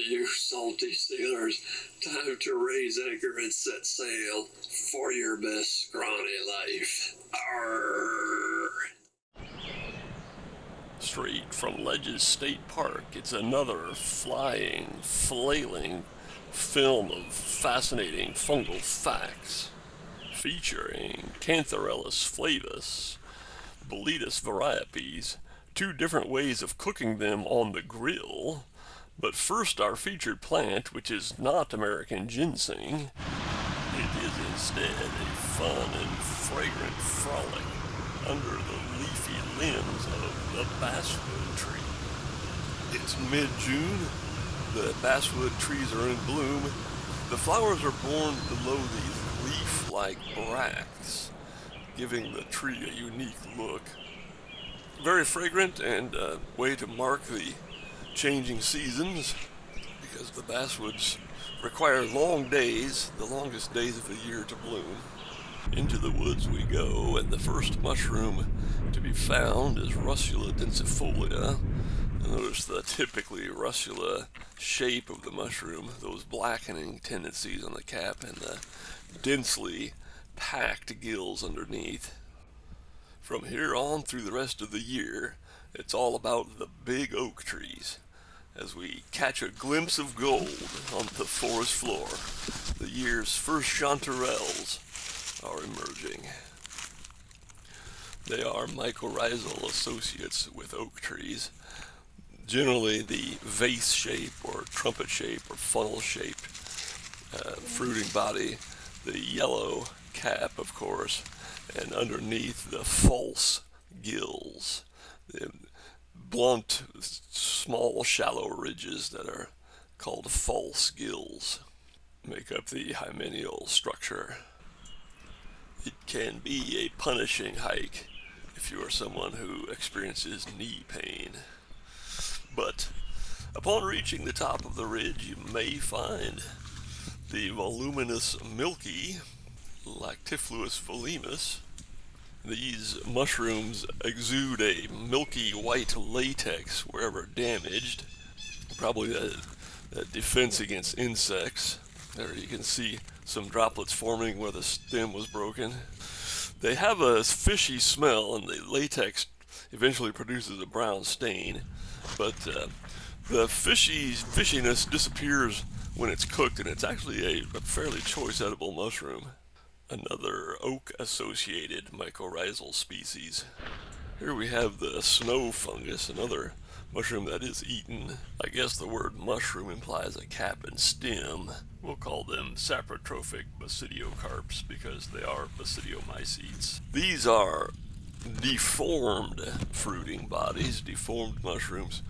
you salty sailors, time to raise anchor and set sail for your best scrawny life. Arrgh. Straight from Ledges State Park, it's another flying, flailing film of fascinating fungal facts, featuring Cantharellus flavus, Boletus variipes, two different ways of cooking them on the grill. But first, our featured plant, which is not American ginseng. It is instead a fun and fragrant frolic under the leafy limbs of the basswood tree. It's mid-June, the basswood trees are in bloom, the flowers are born below these leaf-like bracts, giving the tree a unique look. Very fragrant and a way to mark the changing seasons, because the basswoods require long days, the longest days of the year to bloom. Into the woods we go, and the first mushroom to be found is Russula densifolia. Notice the typically Russula shape of the mushroom, those blackening tendencies on the cap, and the densely packed gills underneath. From here on through the rest of the year, it's all about the big oak trees, as we catch a glimpse of gold on the forest floor. The year's first chanterelles are emerging. They are mycorrhizal associates with oak trees. Generally the vase shape or trumpet shape or funnel shaped fruiting body, the yellow cap of course, and underneath the false gills, the blunt, small, shallow ridges that are called false gills make up the hymeneal structure. It can be a punishing hike if you are someone who experiences knee pain. But upon reaching the top of the ridge, you may find the voluminous milky Lactifluous volemus. These mushrooms exude a milky white latex wherever damaged, probably a defense against insects. There you can see some droplets forming where the stem was broken. They have a fishy smell, and the latex eventually produces a brown stain, but the fishiness disappears when it's cooked, and it's actually a fairly choice edible mushroom. Another oak-associated mycorrhizal species. Here we have the snow fungus, another mushroom that is eaten. I guess the word mushroom implies a cap and stem. We'll call them saprotrophic basidiocarps because they are basidiomycetes. These are deformed fruiting bodies, deformed mushrooms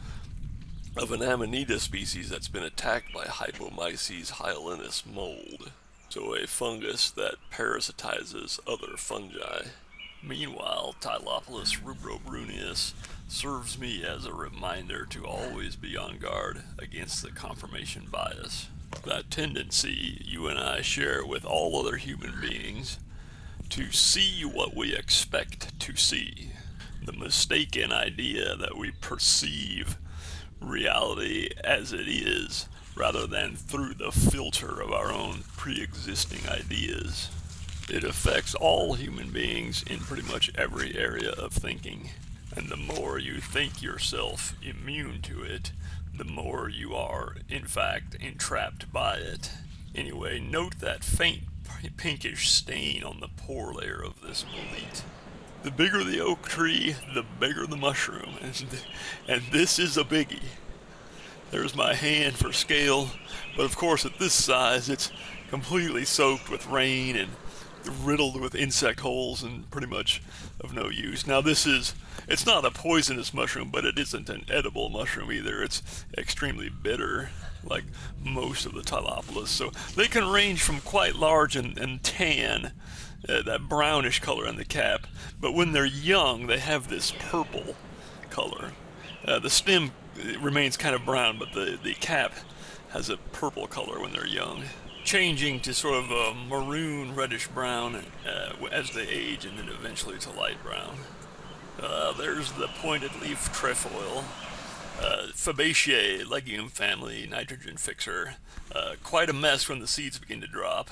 of an Amanita species that's been attacked by Hypomyces hyalinus mold. So a fungus that parasitizes other fungi. Meanwhile, Tylopolis rubrobrunius serves me as a reminder to always be on guard against the confirmation bias. That tendency you and I share with all other human beings to see what we expect to see. The mistaken idea that we perceive reality as it is, rather than through the filter of our own pre-existing ideas. It affects all human beings in pretty much every area of thinking, and the more you think yourself immune to it, the more you are, in fact, entrapped by it. Anyway, note that faint pinkish stain on the pore layer of this bolete. The bigger the oak tree, the bigger the mushroom, and this is a biggie. There's my hand for scale, but of course at this size it's completely soaked with rain and riddled with insect holes and pretty much of no use. Now it's not a poisonous mushroom, but it isn't an edible mushroom either. It's extremely bitter, like most of the Tylopolis. So they can range from quite large and tan, that brownish color in the cap, but when they're young they have this purple color. The stem remains kind of brown, but the cap has a purple color when they're young, changing to sort of a maroon reddish brown as they age, and then eventually to light brown. There's the pointed leaf trefoil, Fabaceae legume family nitrogen fixer. Quite a mess when the seeds begin to drop.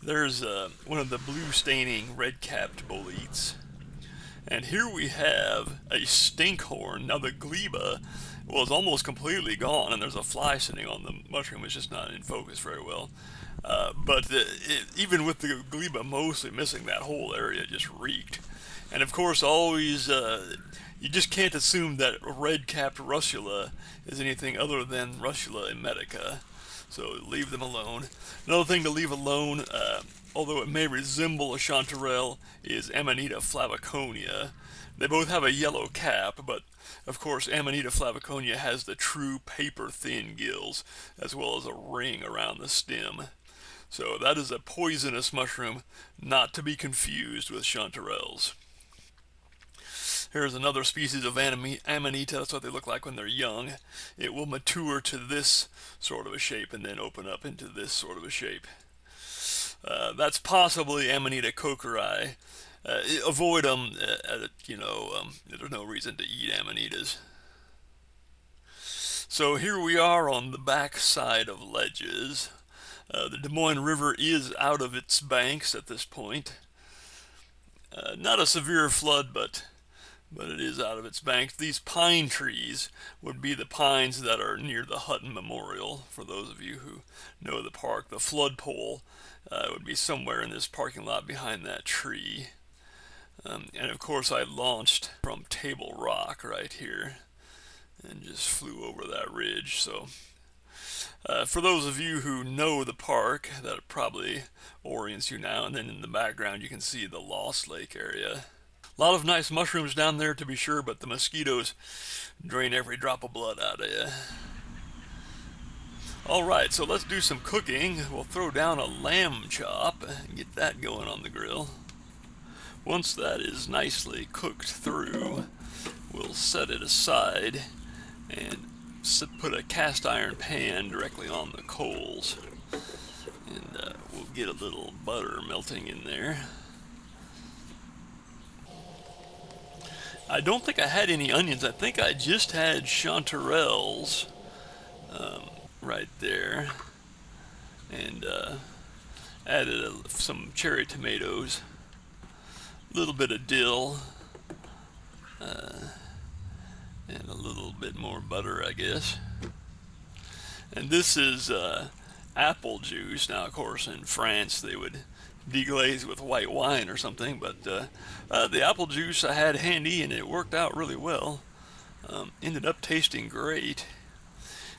There's one of the blue staining red-capped boletes. And here we have a stinkhorn. Now the gleba was almost completely gone, and there's a fly sitting on the mushroom. It's just not in focus very well. But even with the gleba mostly missing, that whole area just reeked. And of course, always you just can't assume that red-capped russula is anything other than Russula emetica. So leave them alone. Another thing to leave alone, although it may resemble a chanterelle, is Amanita flaviconia. They both have a yellow cap, but of course Amanita flaviconia has the true paper-thin gills, as well as a ring around the stem. So that is a poisonous mushroom, not to be confused with chanterelles. Here's another species of Amanita. That's what they look like when they're young. It will mature to this sort of a shape and then open up into this sort of a shape. That's possibly Amanita kokiri. Avoid them, there's no reason to eat Amanitas. So here we are on the back side of ledges. The Des Moines River is out of its banks at this point. Not a severe flood, but it is out of its banks. These pine trees would be the pines that are near the Hutton Memorial. For those of you who know the park, the flood pole would be somewhere in this parking lot behind that tree. And of course I launched from Table Rock right here and just flew over that ridge. So for those of you who know the park, that probably orients you now. And then in the background you can see the Lost Lake area. A lot of nice mushrooms down there, to be sure, but the mosquitoes drain every drop of blood out of you. Alright, so let's do some cooking. We'll throw down a lamb chop and get that going on the grill. Once that is nicely cooked through, we'll set it aside and put a cast iron pan directly on the coals. And we'll get a little butter melting in there. I don't think I had any onions. I think I just had chanterelles right there, and added some cherry tomatoes, a little bit of dill, and a little bit more butter, I guess. And this is apple juice. Now, of course, in France they would deglaze with white wine or something, but the apple juice I had handy and it worked out really well. Ended up tasting great.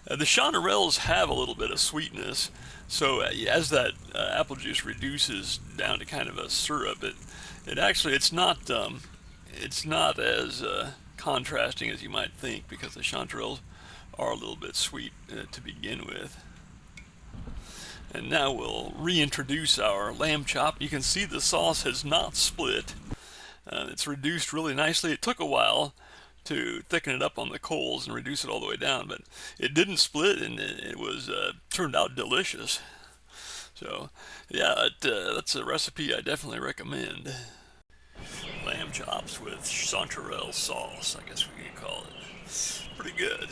The chanterelles have a little bit of sweetness, so as that apple juice reduces down to kind of a syrup, it's not as contrasting as you might think, because the chanterelles are a little bit sweet to begin with. And now we'll reintroduce our lamb chop. You can see the sauce has not split. It's reduced really nicely. It took a while to thicken it up on the coals and reduce it all the way down, but it didn't split, and it was turned out delicious. So yeah, that's a recipe I definitely recommend. Lamb chops with chanterelle sauce, I guess we could call it. Pretty good.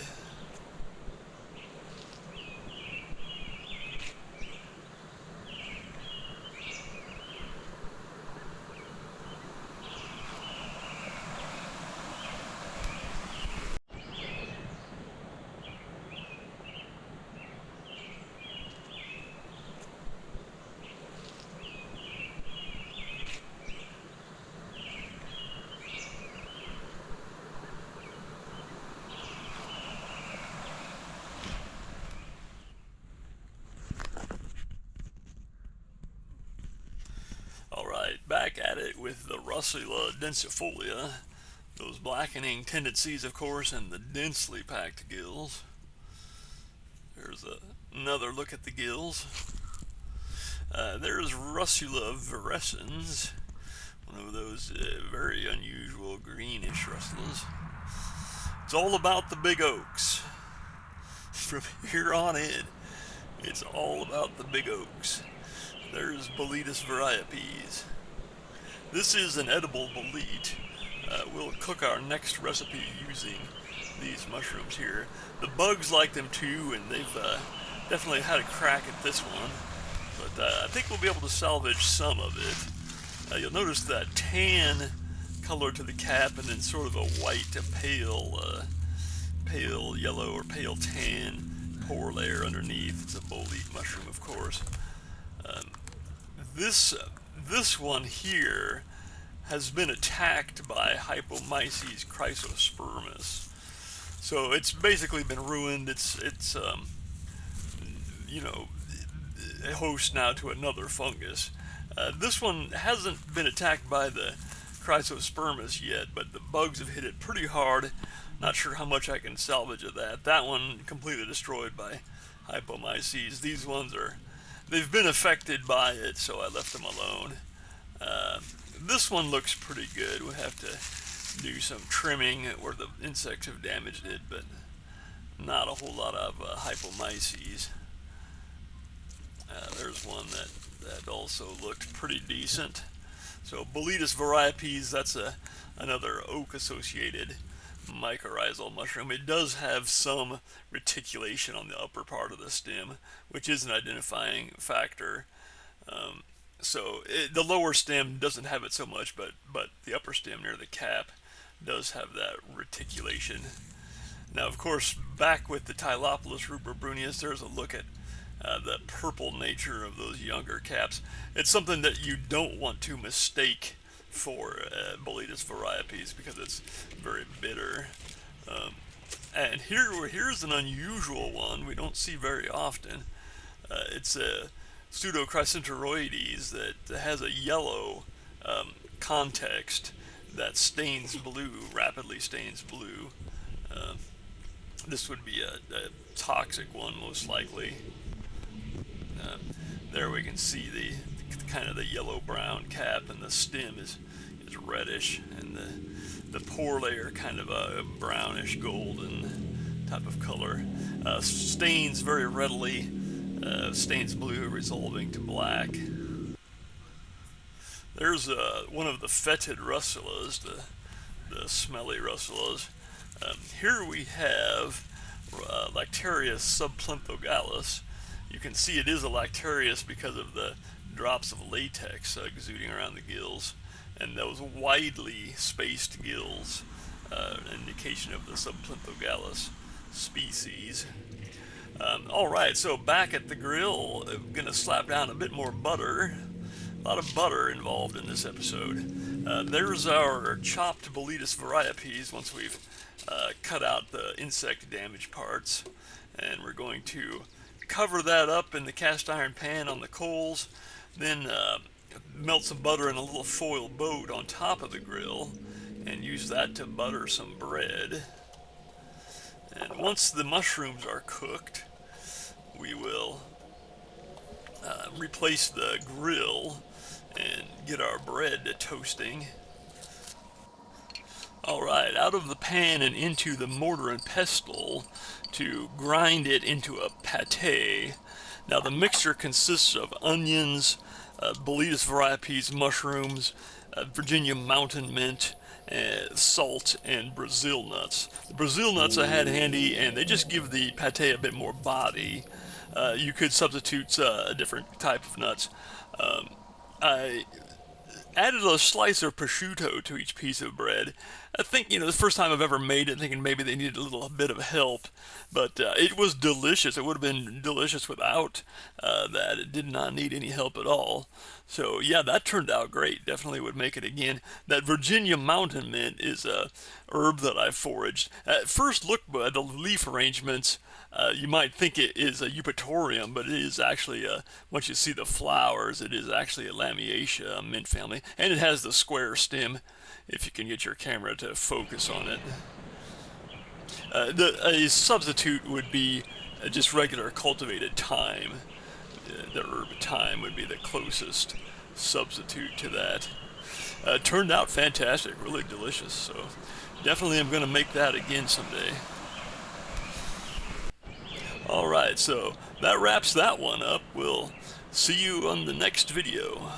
Alright, back at it with the Russula densifolia. Those blackening tendencies, of course, and the densely packed gills. There's another look at the gills. There's Russula virescens, one of those very unusual greenish russulas. It's all about the big oaks. From here on in, it's all about the big oaks. There's Boletus variipes. This is an edible bolete. We'll cook our next recipe using these mushrooms here. The bugs like them too, and they've definitely had a crack at this one. But I think we'll be able to salvage some of it. You'll notice that tan color to the cap, and then sort of a white to pale yellow or pale tan pore layer underneath. It's a bolete mushroom, of course. This one here has been attacked by Hypomyces chrysospermus. So it's basically been ruined. It's you know, a host now to another fungus. This one hasn't been attacked by the chrysospermus yet, but the bugs have hit it pretty hard. Not sure how much I can salvage of that. That one completely destroyed by Hypomyces. These ones they've been affected by it, so I left them alone. This one looks pretty good. We'll have to do some trimming where the insects have damaged it, but not a whole lot of Hypomyces. There's one that also looked pretty decent. So Boletus variipes, that's another oak-associated mycorrhizal mushroom. It does have some reticulation on the upper part of the stem, which is an identifying factor. The lower stem doesn't have it so much, but the upper stem near the cap does have that reticulation. Now, of course, back with the Tylopolis rubrobrunius, there's a look at the purple nature of those younger caps. It's something that you don't want to mistake for Boletus variipes because it's very bitter. And here's an unusual one we don't see very often. It's a Pseudochrysantoroides that has a yellow context that stains blue, rapidly stains blue. This would be a toxic one, most likely. There we can see the kind of the yellow-brown cap, and the stem is reddish, and the pore layer kind of a brownish golden type of color. Stains very readily, stains blue, resolving to black. There's one of the fetid russulas, the smelly russulas. Here we have Lactarius subplinthogallis. You can see it is a Lactarius because of the drops of latex exuding around the gills, and those widely spaced gills, an indication of the subplinthogallis species. Alright, so back at the grill, I'm going to slap down a bit more butter. A lot of butter involved in this episode. There's our chopped Boletus variipes once we've cut out the insect damage parts, and we're going to cover that up in the cast iron pan on the coals, then melt some butter in a little foil boat on top of the grill and use that to butter some bread. And once the mushrooms are cooked, we will replace the grill and get our bread toasting. Alright, out of the pan and into the mortar and pestle to grind it into a pate. Now the mixture consists of onions, Boletus variipes, mushrooms, Virginia mountain mint, salt, and Brazil nuts. The Brazil nuts I had handy, and they just give the pate a bit more body. You could substitute a different type of nuts. I added a slice of prosciutto to each piece of bread. I think, the first time I've ever made it, thinking maybe they needed a little bit of help, but it was delicious. It would have been delicious without that. It did not need any help at all. So yeah, that turned out great. Definitely would make it again. That Virginia mountain mint is a herb that I foraged. At first look by the leaf arrangements, you might think it is a eupatorium, but it is actually, once you see the flowers, it is actually a Lamiaceae mint family, and it has the square stem, if you can get your camera to focus on it. A substitute would be just regular cultivated thyme. The herb thyme would be the closest substitute to that. Turned out fantastic, really delicious, so definitely I'm going to make that again someday. Alright, so that wraps that one up. We'll see you on the next video.